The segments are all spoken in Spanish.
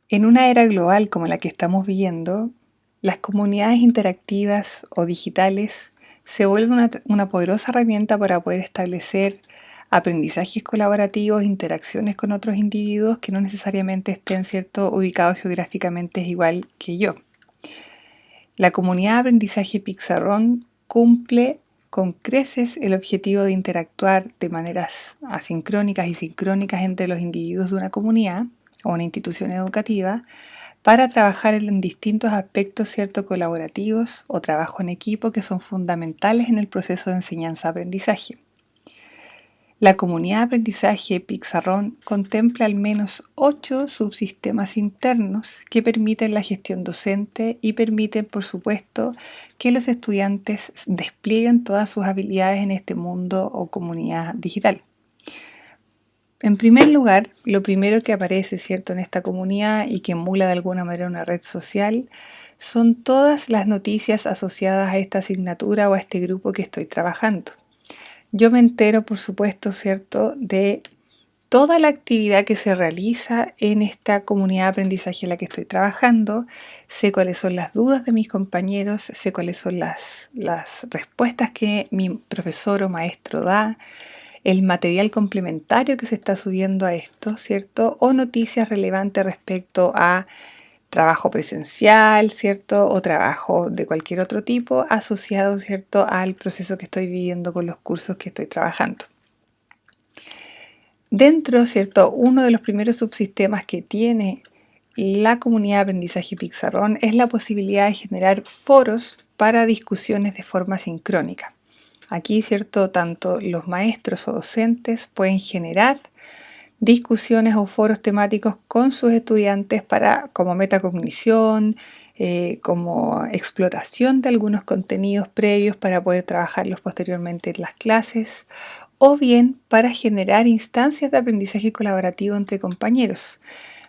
En una era global como la que estamos viviendo, las comunidades interactivas o digitales se vuelven una poderosa herramienta para poder establecer aprendizajes colaborativos, interacciones con otros individuos que no necesariamente estén, ¿cierto?, ubicados geográficamente igual que yo. La comunidad de aprendizaje Pixarrón cumple con creces el objetivo de interactuar de maneras asincrónicas y sincrónicas entre los individuos de una comunidad o una institución educativa para trabajar en distintos aspectos, ¿cierto?, colaborativos o trabajo en equipo que son fundamentales en el proceso de enseñanza-aprendizaje. La comunidad de aprendizaje Pixarrón contempla al menos 8 subsistemas internos que permiten la gestión docente y permiten, por supuesto, que los estudiantes desplieguen todas sus habilidades en este mundo o comunidad digital. En primer lugar, lo primero que aparece, ¿cierto?, en esta comunidad y que emula de alguna manera una red social, son todas las noticias asociadas a esta asignatura o a este grupo que estoy trabajando. Yo me entero, por supuesto, ¿cierto?, de toda la actividad que se realiza en esta comunidad de aprendizaje en la que estoy trabajando, sé cuáles son las dudas de mis compañeros, sé cuáles son las respuestas que mi profesor o maestro da, el material complementario que se está subiendo a esto, ¿cierto? O noticias relevantes respecto a trabajo presencial, ¿cierto? O trabajo de cualquier otro tipo asociado, ¿cierto?, al proceso que estoy viviendo con los cursos que estoy trabajando. Dentro, ¿cierto?, uno de los primeros subsistemas que tiene la comunidad de aprendizaje Pixarrón es la posibilidad de generar foros para discusiones de forma sincrónica. Aquí, ¿cierto?, tanto los maestros o docentes pueden generar discusiones o foros temáticos con sus estudiantes para, como metacognición, como exploración de algunos contenidos previos para poder trabajarlos posteriormente en las clases, o bien para generar instancias de aprendizaje colaborativo entre compañeros.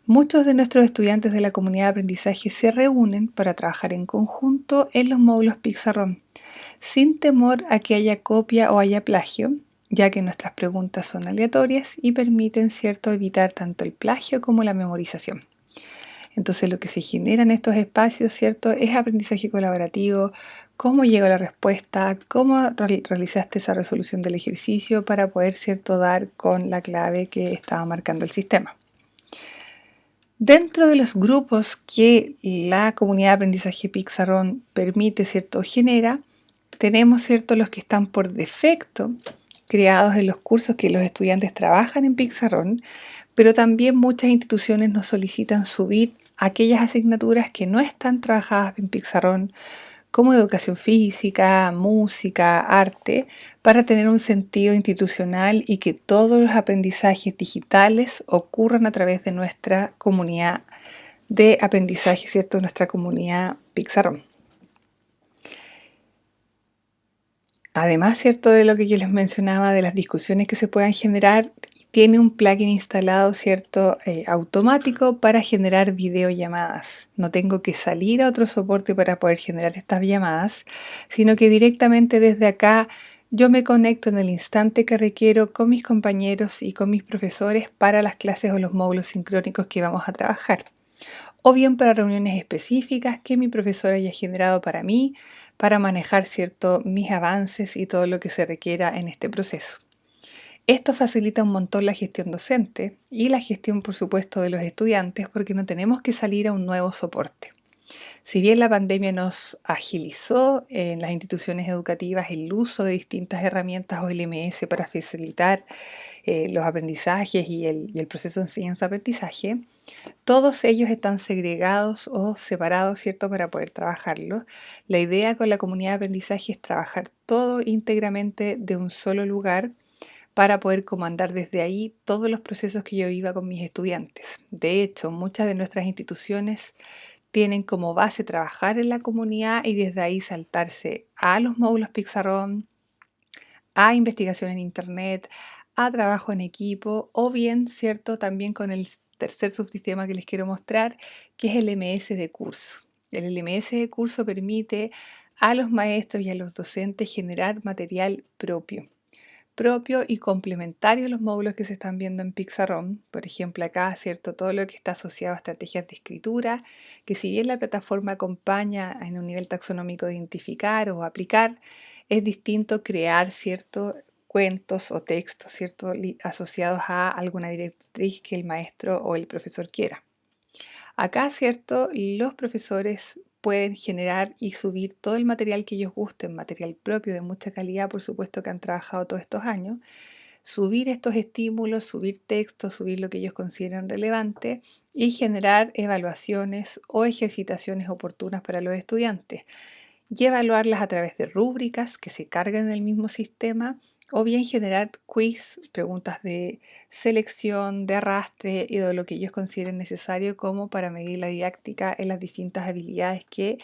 Muchos de nuestros estudiantes de la comunidad de aprendizaje se reúnen para trabajar en conjunto en los módulos Pixarrón, sin temor a que haya copia o haya plagio, ya que nuestras preguntas son aleatorias y permiten, ¿cierto?, evitar tanto el plagio como la memorización. Entonces lo que se genera en estos espacios, ¿cierto?, es aprendizaje colaborativo, cómo llegó la respuesta, cómo realizaste esa resolución del ejercicio para poder, ¿cierto?, dar con la clave que estaba marcando el sistema. Dentro de los grupos que la comunidad de aprendizaje Pixarrón permite, ¿cierto?, genera, tenemos, ¿cierto?, los que están por defecto creados en los cursos que los estudiantes trabajan en Pixarrón, pero también muchas instituciones nos solicitan subir aquellas asignaturas que no están trabajadas en Pixarrón, como educación física, música, arte, para tener un sentido institucional y que todos los aprendizajes digitales ocurran a través de nuestra comunidad de aprendizaje, ¿cierto?, nuestra comunidad Pixarrón. Además, ¿cierto?, de lo que yo les mencionaba de las discusiones que se puedan generar, tiene un plugin instalado, ¿cierto?, automático para generar videollamadas. No tengo que salir a otro soporte para poder generar estas llamadas, sino que directamente desde acá yo me conecto en el instante que requiero con mis compañeros y con mis profesores para las clases o los módulos sincrónicos que vamos a trabajar, o bien para reuniones específicas que mi profesor haya generado para mí, para manejar, ¿cierto?, mis avances y todo lo que se requiera en este proceso. Esto facilita un montón la gestión docente y la gestión, por supuesto, de los estudiantes porque no tenemos que salir a un nuevo soporte. Si bien la pandemia nos agilizó en las instituciones educativas el uso de distintas herramientas o LMS para facilitar los aprendizajes y el proceso de enseñanza-aprendizaje, todos ellos están segregados o separados, ¿cierto?, para poder trabajarlos. La idea con la comunidad de aprendizaje es trabajar todo íntegramente de un solo lugar para poder comandar desde ahí todos los procesos que yo viva con mis estudiantes. De hecho, muchas de nuestras instituciones tienen como base trabajar en la comunidad y desde ahí saltarse a los módulos Pixarrón, a investigación en Internet, a trabajo en equipo o bien, ¿cierto?, también con el tercer subsistema que les quiero mostrar, que es el LMS de curso. El LMS de curso permite a los maestros y a los docentes generar material propio. propio y complementario a los módulos que se están viendo en Pixarrom. Por ejemplo, acá, ¿cierto? Todo lo que está asociado a estrategias de escritura, que si bien la plataforma acompaña en un nivel taxonómico de identificar o aplicar, es distinto crear, ¿cierto? Cuentos o textos, ¿cierto? Asociados a alguna directriz que el maestro o el profesor quiera. Acá, ¿cierto? Los profesores pueden generar y subir todo el material que ellos gusten, material propio de mucha calidad, por supuesto, que han trabajado todos estos años, subir estos estímulos, subir textos, subir lo que ellos consideren relevante y generar evaluaciones o ejercitaciones oportunas para los estudiantes y evaluarlas a través de rúbricas que se cargan en el mismo sistema o bien generar quiz, preguntas de selección, de arrastre y de lo que ellos consideren necesario como para medir la didáctica en las distintas habilidades que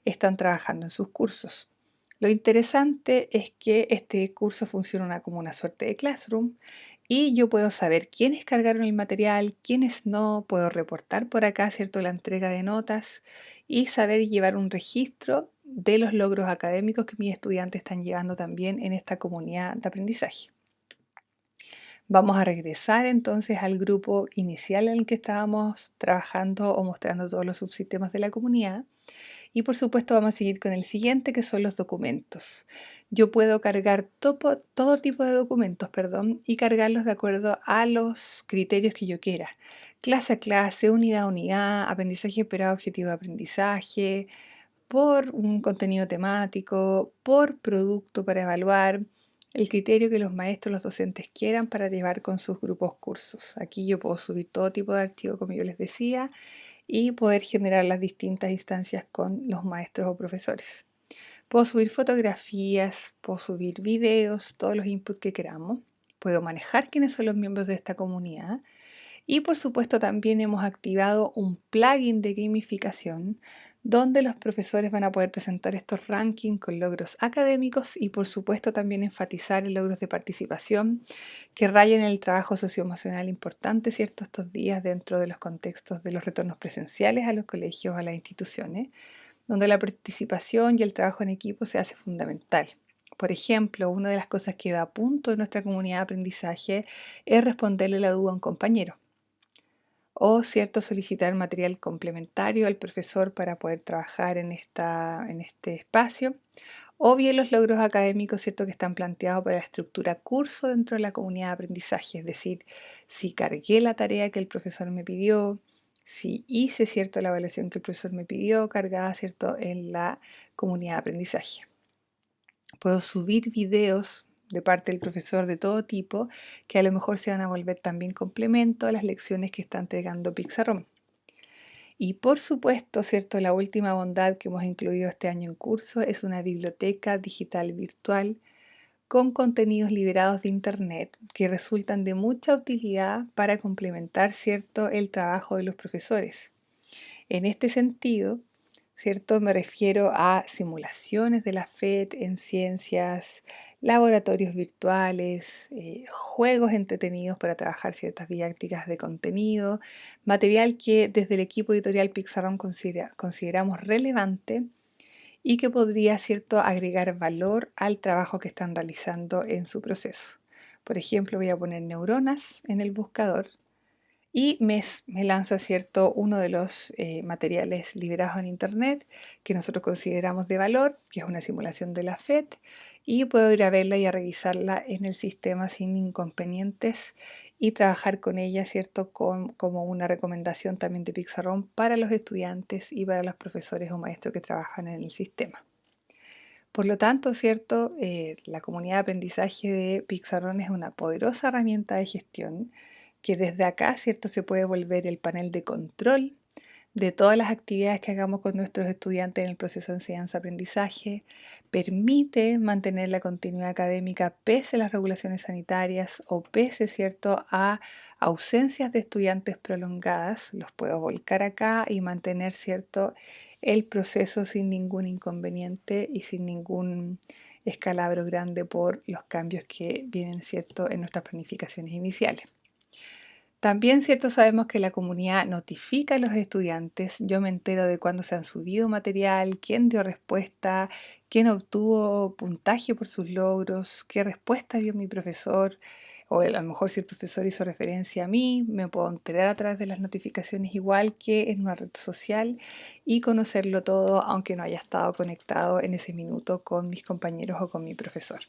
están trabajando en sus cursos. Lo interesante es que este curso funciona como una suerte de classroom y yo puedo saber quiénes cargaron el material, quiénes no, puedo reportar por acá, ¿cierto?, la entrega de notas y saber llevar un registro de los logros académicos que mis estudiantes están llevando también en esta comunidad de aprendizaje. Vamos a regresar entonces al grupo inicial en el que estábamos trabajando o mostrando todos los subsistemas de la comunidad. Y por supuesto vamos a seguir con el siguiente, que son los documentos. Yo puedo cargar todo tipo de documentos, perdón, y cargarlos de acuerdo a los criterios que yo quiera. Clase a clase, unidad a unidad, aprendizaje esperado, objetivo de aprendizaje, por un contenido temático, por producto para evaluar, el criterio que los maestros, los docentes quieran para llevar con sus grupos cursos. Aquí yo puedo subir todo tipo de archivos, como yo les decía, y poder generar las distintas instancias con los maestros o profesores. Puedo subir fotografías, puedo subir videos, todos los inputs que queramos. Puedo manejar quiénes son los miembros de esta comunidad. Y por supuesto también hemos activado un plugin de gamificación donde los profesores van a poder presentar estos rankings con logros académicos y por supuesto también enfatizar en logros de participación que rayen el trabajo socioemocional importante, ¿cierto?, estos días dentro de los contextos de los retornos presenciales a los colegios, a las instituciones, donde la participación y el trabajo en equipo se hace fundamental. Por ejemplo, una de las cosas que da punto en nuestra comunidad de aprendizaje es responderle la duda a un compañero o cierto solicitar material complementario al profesor para poder trabajar en este espacio, o bien los logros académicos, cierto, que están planteados para la estructura curso dentro de la comunidad de aprendizaje, es decir, si cargué la tarea que el profesor me pidió, si hice, cierto, la evaluación que el profesor me pidió, cargada, cierto, en la comunidad de aprendizaje. Puedo subir videos de parte del profesor de todo tipo que a lo mejor se van a volver también complemento a las lecciones que está entregando Pixarrom. Y por supuesto, ¿cierto? La última bondad que hemos incluido este año en curso es una biblioteca digital virtual con contenidos liberados de Internet que resultan de mucha utilidad para complementar, ¿cierto?, el trabajo de los profesores. En este sentido, ¿cierto? Me refiero a simulaciones de la FED en ciencias, laboratorios virtuales, juegos entretenidos para trabajar ciertas didácticas de contenido, material que desde el equipo editorial Pixarron consideramos relevante y que podría, ¿cierto?, agregar valor al trabajo que están realizando en su proceso. Por ejemplo, voy a poner neuronas en el buscador y me lanza, ¿cierto?, uno de los materiales liberados en Internet que nosotros consideramos de valor, que es una simulación de la FED, y puedo ir a verla y a revisarla en el sistema sin inconvenientes y trabajar con ella, ¿cierto?, como una recomendación también de Pixarrom para los estudiantes y para los profesores o maestros que trabajan en el sistema. Por lo tanto, ¿cierto?, la comunidad de aprendizaje de Pixarron es una poderosa herramienta de gestión que desde acá, ¿cierto?, se puede volver el panel de control de todas las actividades que hagamos con nuestros estudiantes en el proceso de enseñanza-aprendizaje, permite mantener la continuidad académica pese a las regulaciones sanitarias o pese, ¿cierto?, a ausencias de estudiantes prolongadas. Los puedo volcar acá y mantener, ¿cierto?, el proceso sin ningún inconveniente y sin ningún escalabro grande por los cambios que vienen, ¿cierto?, en nuestras planificaciones iniciales. También, cierto, sabemos que la comunidad notifica a los estudiantes. Yo me entero de cuándo se han subido material, quién dio respuesta, quién obtuvo puntaje por sus logros, qué respuesta dio mi profesor, o a lo mejor si el profesor hizo referencia a mí, me puedo enterar a través de las notificaciones igual que en una red social y conocerlo todo aunque no haya estado conectado en ese minuto con mis compañeros o con mi profesor.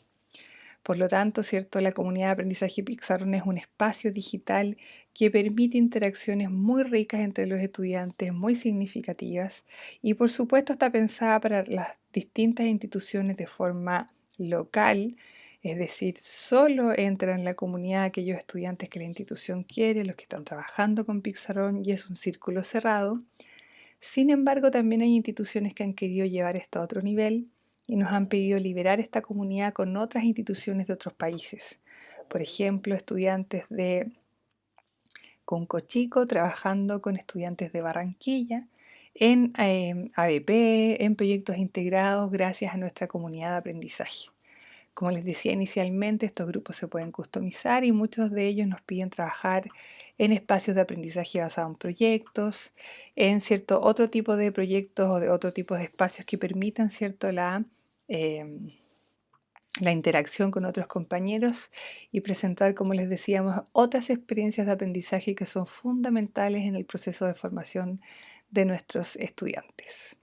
Por lo tanto, ¿cierto? La comunidad de aprendizaje Pixarron es un espacio digital que permite interacciones muy ricas entre los estudiantes, muy significativas, y por supuesto está pensada para las distintas instituciones de forma local, es decir, solo entran en la comunidad aquellos estudiantes que la institución quiere, los que están trabajando con Pixarron, y es un círculo cerrado. Sin embargo, también hay instituciones que han querido llevar esto a otro nivel y nos han pedido liberar esta comunidad con otras instituciones de otros países. Por ejemplo, estudiantes de Conco Chico trabajando con estudiantes de Barranquilla en ABP, en proyectos integrados gracias a nuestra comunidad de aprendizaje. Como les decía inicialmente, estos grupos se pueden customizar y muchos de ellos nos piden trabajar en espacios de aprendizaje basado en proyectos, en cierto otro tipo de proyectos o de otro tipo de espacios que permitan cierto eh, la interacción con otros compañeros y presentar, como les decíamos, otras experiencias de aprendizaje que son fundamentales en el proceso de formación de nuestros estudiantes.